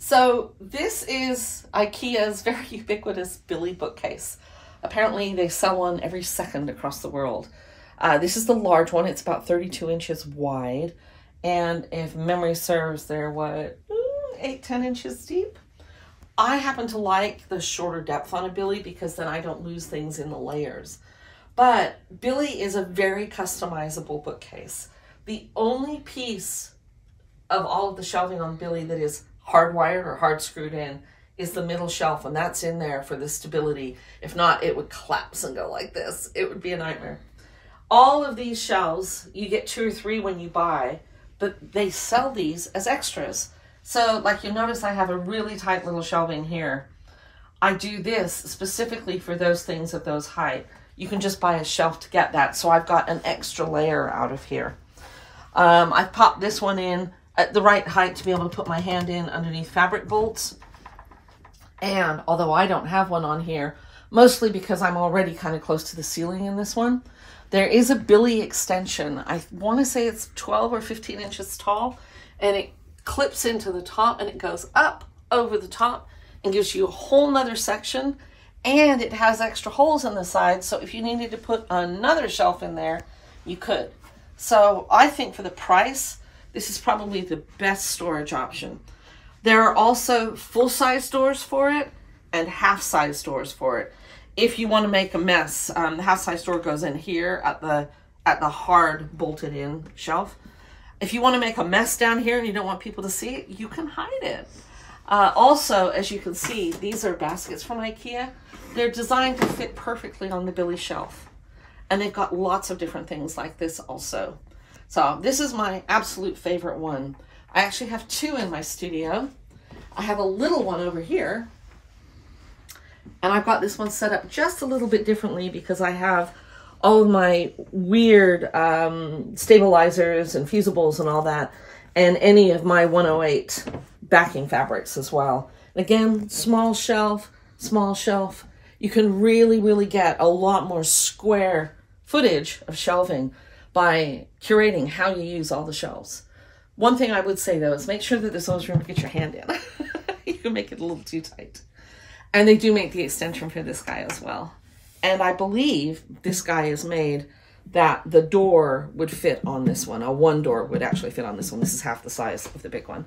So this is Ikea's very ubiquitous Billy Bookcase. Apparently they sell one every second across the world. This is the large one. It's about 32 inches wide. And if memory serves, they're what, 8-10 inches deep. I happen to like the shorter depth on a Billy because then I don't lose things in the layers. But Billy is a very customizable bookcase. The only piece of all of the shelving on Billy that is hardwired or hard screwed in is the middle shelf, and that's in there for the stability. If not, it would collapse and go like this. It would be a nightmare. All of these shelves, you get 2 or 3 when you buy, but they sell these as extras. So like you notice I have a really tight little shelving here. I do this specifically for those things of those height. You can just buy a shelf to get that. So I've got an extra layer out of here. I've popped this one in at the right height to be able to put my hand in underneath fabric bolts. And although I don't have one on here, mostly because I'm already kind of close to the ceiling in this one, there is a Billy extension. I want to say it's 12 or 15 inches tall, and it clips into the top and it goes up over the top and gives you a whole nother section, and it has extra holes in the side, so if you needed to put another shelf in there, you could. So I think for the price, this is probably the best storage option. There are also full-size doors for it and half-size doors for it. If you want to make a mess, the half-size door goes in here at the hard bolted-in shelf. If you want to make a mess down here and you don't want people to see it, you can hide it. Also, as you can see, these are baskets from Ikea. They're designed to fit perfectly on the Billy shelf. And they've got lots of different things like this also. So this is my absolute favorite one. I actually have 2 in my studio. I have a little one over here. And I've got this one set up just a little bit differently because I have all of my weird stabilizers and fusibles and all that, and any of my 108 backing fabrics as well. Again, small shelf, small shelf. You can really get a lot more square footage of shelving by curating how you use all the shelves. One thing I would say though is make sure that there's always room to get your hand in. You can make it a little too tight. And they do make the extension for this guy as well. And I believe this guy is made that the door would fit on this one. A 1 door would actually fit on this one. This is half the size of the big one.